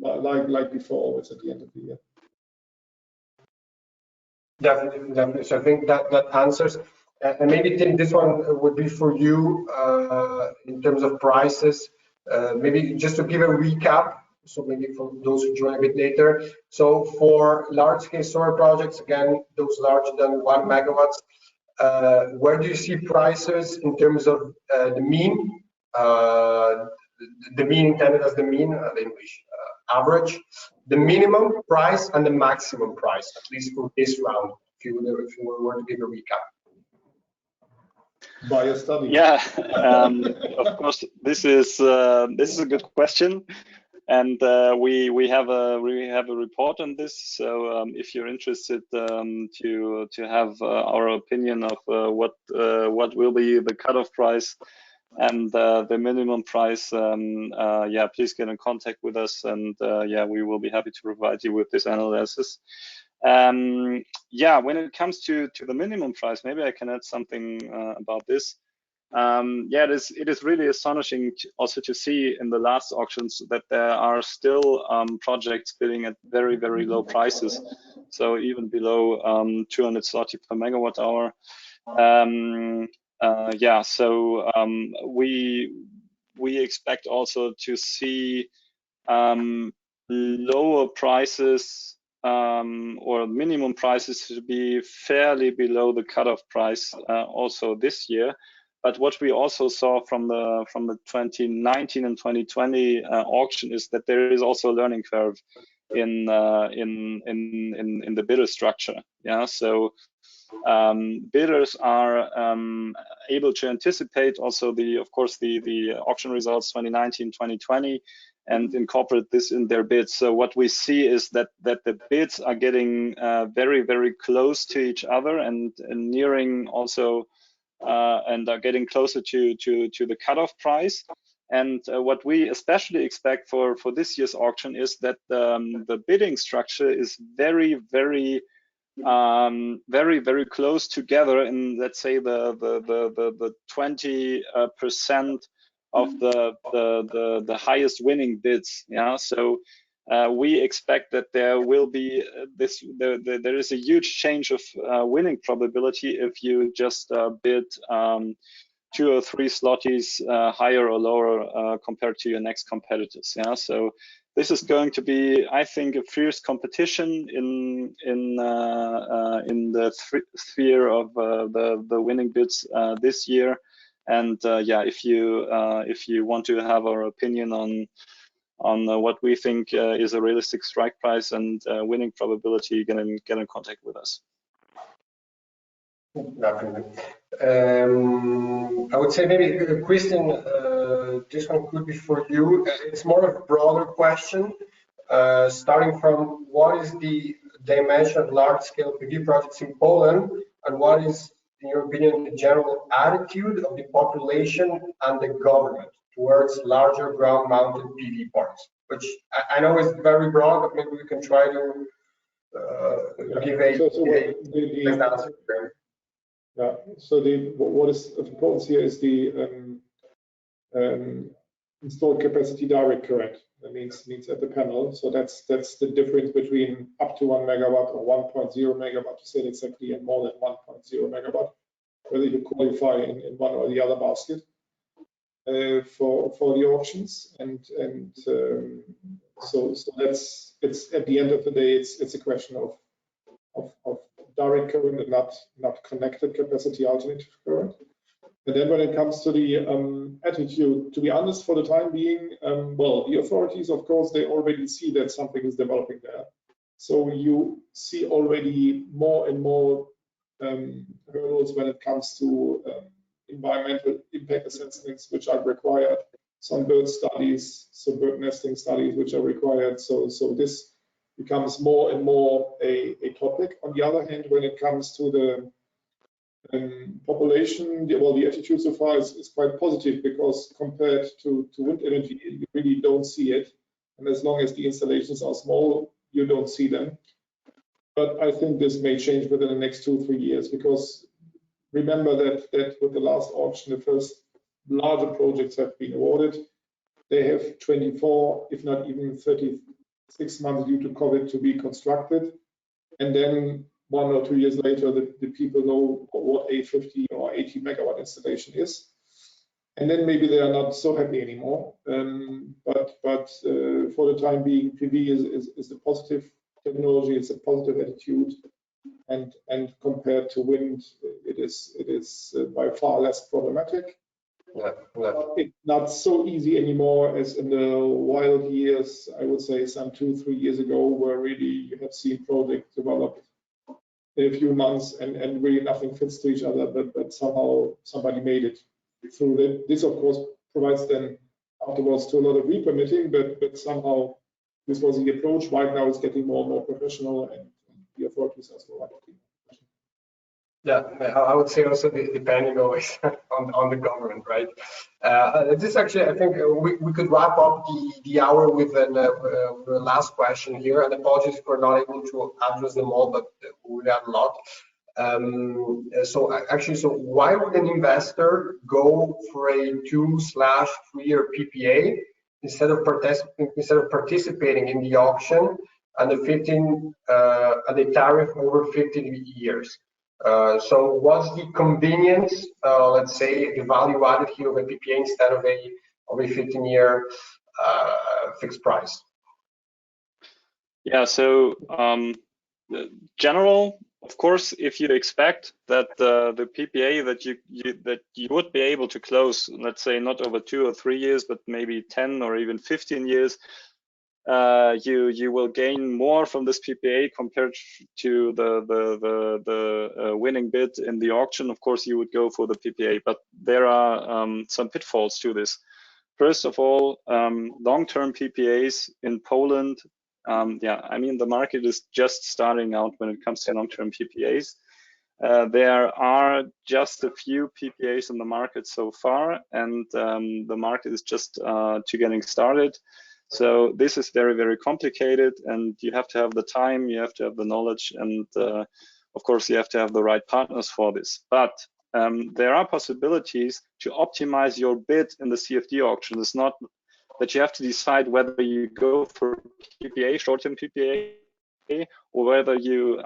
like before, always at the end of the year. Definitely. So I think that answers. And maybe, Tim, this one would be for you in terms of prices. Maybe just to give a recap, so maybe for those who join a bit later. So for large-scale solar projects, again, those larger than 1 megawatts, where do you see prices in terms of the mean? The mean intended as the mean, the English average, the minimum price and the maximum price, at least for this round, if you were to give a recap. By a study. Yeah, of course, this is a good question, and we have a report on this. So if you're interested to have our opinion of what will be the cutoff price and the minimum price, yeah, please get in contact with us, and yeah, we will be happy to provide you with this analysis. Yeah, when it comes to the minimum price, maybe I can add something about this. Yeah, it is really astonishing also to see in the last auctions that there are still projects bidding at very low prices, so even below 230 per megawatt hour. Yeah, so we expect also to see lower prices or minimum prices to be fairly below the cutoff price also this year. But what we also saw from the 2019 and 2020 auction is that there is also a learning curve in the bidder structure. Yeah, so bidders are able to anticipate also of course the auction results 2019, 2020, and incorporate this in their bids. So what we see is that the bids are getting very close to each other and nearing also and are getting closer to the cutoff price. And what we especially expect for this year's auction is that the bidding structure is very close together in, let's say, the 20% of the highest winning bids. Yeah, so we expect that there will be there is a huge change of winning probability if you just bid 2 or 3 zlotys higher or lower compared to your next competitors. Yeah, so this is going to be, I think, a fierce competition in the sphere of the winning bids this year. And yeah, if you want to have our opinion on what we think is a realistic strike price and winning probability, get in contact with us. Definitely. I would say maybe, Christian, this one could be for you. It's more of a broader question, starting from what is the dimension of large-scale PV projects in Poland, and what is, in your opinion, the general attitude of the population and the government towards larger ground-mounted PV parks? Which I know is very broad, but maybe we can try to give an answer. Yeah. So what is of importance here is the installed capacity direct current. That means at the panel. So that's the difference between up to 1 megawatt or 1.0 megawatt, to say it exactly, and more than 1.0 megawatt, whether you qualify in one or the other basket for the auctions. And so that's, it's at the end of the day, it's a question of direct current and not connected capacity alternative current. And then when it comes to the attitude, to be honest, for the time being, well, the authorities, of course, they already see that something is developing there. So you see already more and more hurdles when it comes to environmental impact assessments, which are required, some bird studies, some bird nesting studies, which are required. So this becomes more and more a topic. On the other hand, when it comes to the population, well, the attitude so far is quite positive, because compared to wind energy, you really don't see it. And as long as the installations are small, you don't see them. But I think this may change within the next 2-3 years, because remember that with the last auction, the first larger projects have been awarded. They have 24, if not even 36 months due to COVID to be constructed. And then 1 or 2 years later, the people know what a 50 or 80 megawatt installation is. And then maybe they are not so happy anymore. But for the time being, PV is a positive technology, it's a positive attitude. And compared to wind, it is by far less problematic. Yeah. It's not so easy anymore as in the wild years, I would say some 2-3 years ago, where really you have seen projects developed in a few months and really nothing fits to each other, but somehow somebody made it through that. This, of course, provides then afterwards to a lot of re-permitting, but somehow this was the approach. Right now it's getting more and more professional, and the authorities as well. Yeah, I would say also depending always on the government, right? This actually, I think we could wrap up the hour with the last question here. And apologies for not able to address them all, but we had a lot. So why would an investor go for a 2/3 year PPA instead of participating in the auction and the tariff over 15 years? So what's the convenience, let's say, the value added here of a PPA instead of a 15-year fixed price? Yeah, so general, of course, if you expect that the PPA that you would be able to close, let's say not over 2 or 3 years, but maybe 10 or even 15 years, you will gain more from this PPA compared to the winning bid in the auction. Of course, you would go for the PPA, but there are some pitfalls to this. First of all, long-term PPAs in Poland. Yeah, I mean, the market is just starting out when it comes to long-term PPAs. There are just a few PPAs in the market so far, and the market is just getting started. So this is very, very complicated, and you have to have the time, you have to have the knowledge, and of course you have to have the right partners for this. But there are possibilities to optimize your bid in the CFD auction. It's not that you have to decide whether you go for PPA, short-term PPA, or whether you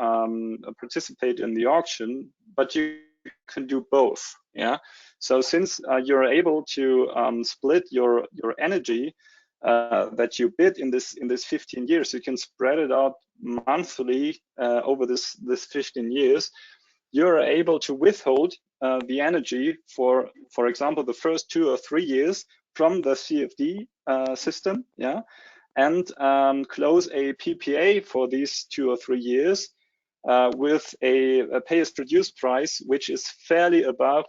participate in the auction, but you can do both. Yeah. So since you're able to split your energy that you bid in this 15 years, you can spread it out monthly over this 15 years. You're able to withhold the energy for example, the first 2 or 3 years from the CFD system, yeah, and close a PPA for these 2 or 3 years with a pay-as-produced price, which is fairly above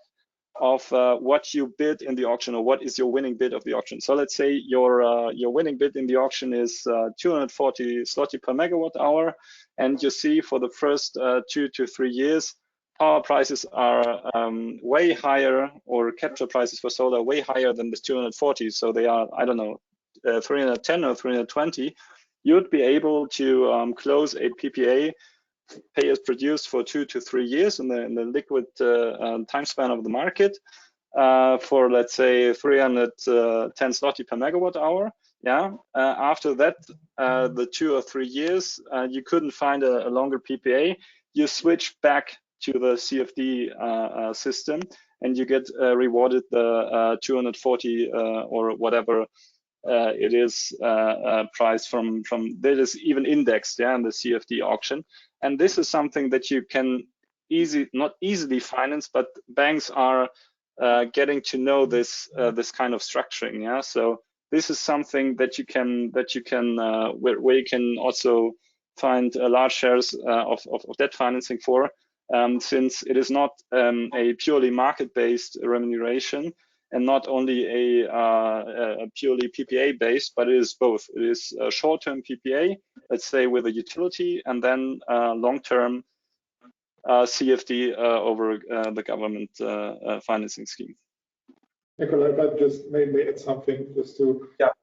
of what you bid in the auction, or what is your winning bid of the auction. So let's say your winning bid in the auction is 240 zloty per megawatt hour, and you see for the first 2 to 3 years, power prices are way higher, or capture prices for solar way higher than this 240. So they are, I don't know, 310 or 320. You'd be able to close a PPA, pay as produced for 2 to 3 years in the liquid time span of the market for, let's say, 310 zloty per megawatt hour. Yeah. After that, the 2 or 3 years, you couldn't find a longer PPA. You switch back to the CFD system, and you get rewarded the 240 or whatever it is price from that is even indexed, yeah, in the CFD auction. And this is something that you can not easily finance, but banks are getting to know this this kind of structuring, yeah. So this is something that you can where you can also find large shares of debt financing for, since it is not a purely market-based remuneration, and not only a purely PPA-based, but it is both. It is a short-term PPA, let's say with a utility, and then long-term CFD over the government financing scheme. Nicola, that just made me add something just to, yeah.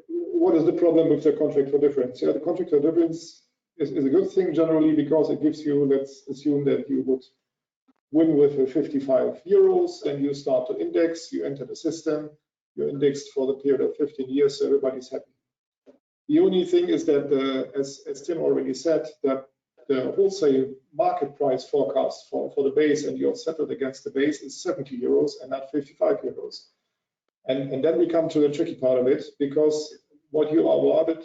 What is the problem with the contract for difference? Yeah, the contract for difference is a good thing generally, because it gives you, let's assume that you would win with 55 euros, then you start to index, you enter the system, you're indexed for the period of 15 years, so everybody's happy. The only thing is that, as Tim already said, that the wholesale market price forecast for the base, and you're settled against the base, is 70 euros and not 55 euros. And then we come to the tricky part of it, because what you are awarded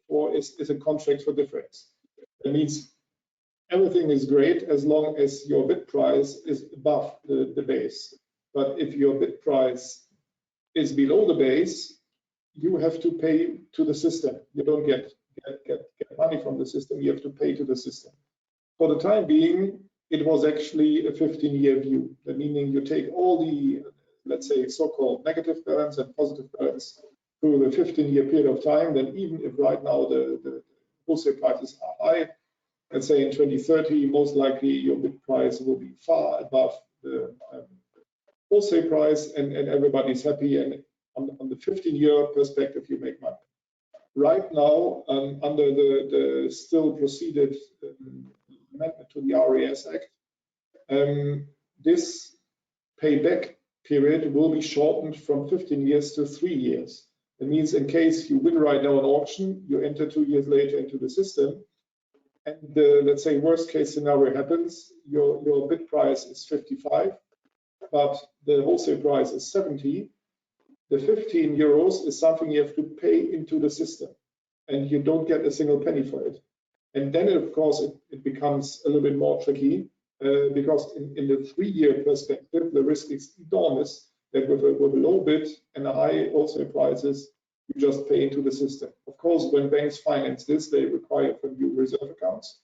for is a contract for difference. That means everything is great as long as your bid price is above the base. But if your bid price is below the base, you have to pay to the system. You don't get money from the system, you have to pay to the system. For the time being, it was actually a 15-year view. That meaning you take all the, let's say, so-called negative balance and positive balance through the 15-year period of time, then even if right now the wholesale prices are high, let's say in 2030, most likely your bid price will be far above the wholesale price, and everybody's happy, and on the 15-year perspective, you make money. Right now, under the still proceeded amendment to the RES Act, this payback period will be shortened from 15 years to 3 years. That means in case you win right now an auction, you enter 2 years later into the system, and the, let's say, worst case scenario happens, your bid price is 55, but the wholesale price is 70. The 15 euros is something you have to pay into the system, and you don't get a single penny for it. And then, of course, it becomes a little bit more tricky, because in the 3-year perspective, the risk is enormous that with a low bid and a high wholesale prices, you just pay into the system. Of course, when banks finance this, they require from you reserve accounts.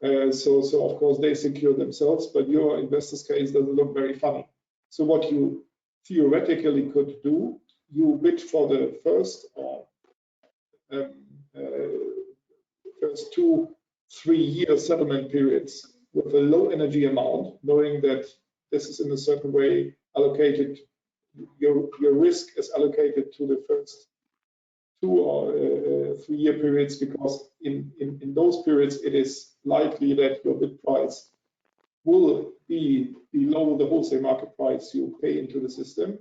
So of course, they secure themselves, but your investor's case doesn't look very funny. So what you theoretically could do, you bid for the first or first 2 3-year settlement periods with a low energy amount, knowing that this is in a certain way allocated, your risk is allocated to the first 2 or 3-year periods, because in those periods it is likely that your bid price will be below the wholesale market price you pay into the system.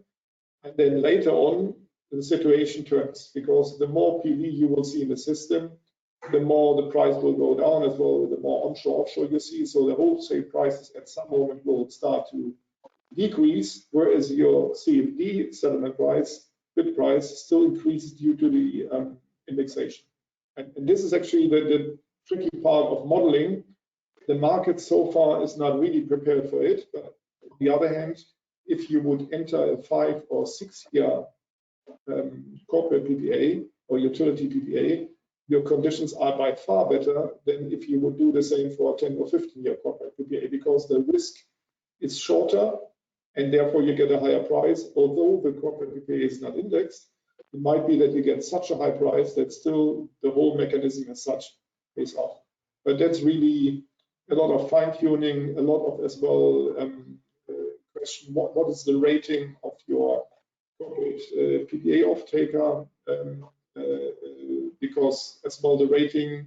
And then later on, the situation turns, because the more PV you will see in the system, the more the price will go down as well, the more onshore, offshore you see. So the wholesale prices at some moment will start to decrease, whereas your CFD settlement price, bid price, still increases due to the indexation. And this is actually the tricky part of modeling. The market so far is not really prepared for it, but on the other hand, if you would enter a 5 or 6 year corporate PPA or utility PPA, your conditions are by far better than if you would do the same for a 10 or 15 year corporate PPA, because the risk is shorter and therefore you get a higher price. Although the corporate PPA is not indexed, it might be that you get such a high price that still the whole mechanism as such pays off. But that's really a lot of fine tuning, a lot of as well question, what is the rating of your corporate PPA off-taker, because as well the rating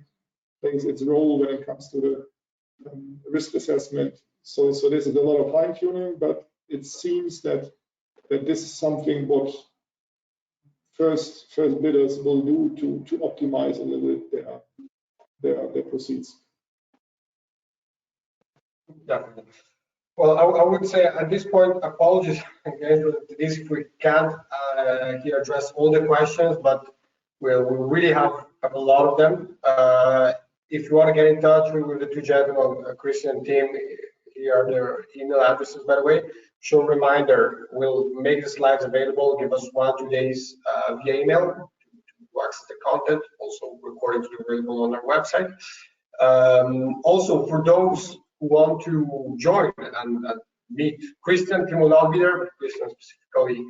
plays its role when it comes to the risk assessment. So this is a lot of fine tuning, but it seems that this is something what first bidders will do to optimize a little bit their proceeds. Definitely. Well, I would say at this point, apologies again to this if we can't here address all the questions, but we really have a lot of them. If you want to get in touch with the 2 gentlemen, Christian and Tim, here are their email addresses, by the way. Short reminder, we'll make the slides available. Give us 1 or 2 days via email to access the content. Also, recordings will be available on our website. Also, for those who want to join and meet Christian, Tim will not be there, but Christian specifically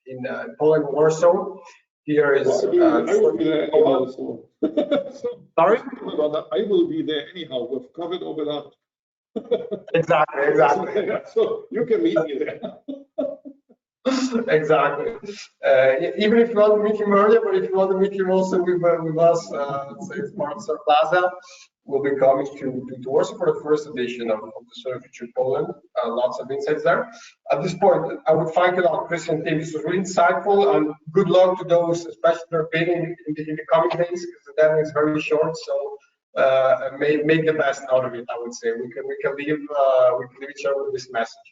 in Poland, Warsaw. Here is. I will be there anyhow. So. Sorry? I will be there anyhow. We've covered over that. Exactly. So you can meet me there. Exactly. Even if you want to meet him earlier, but if you want to meet him also with us, say it's part of Solarplaza, we'll be coming to Warsaw for the first edition of the Solar Future Poland. Lots of insights there. At this point, I would thank you a lot, Christian and Tim. This was really insightful, and good luck to those, especially that are bidding in the coming days, because the deadline is very short. So make the best out of it. I would say we can leave each other with this message.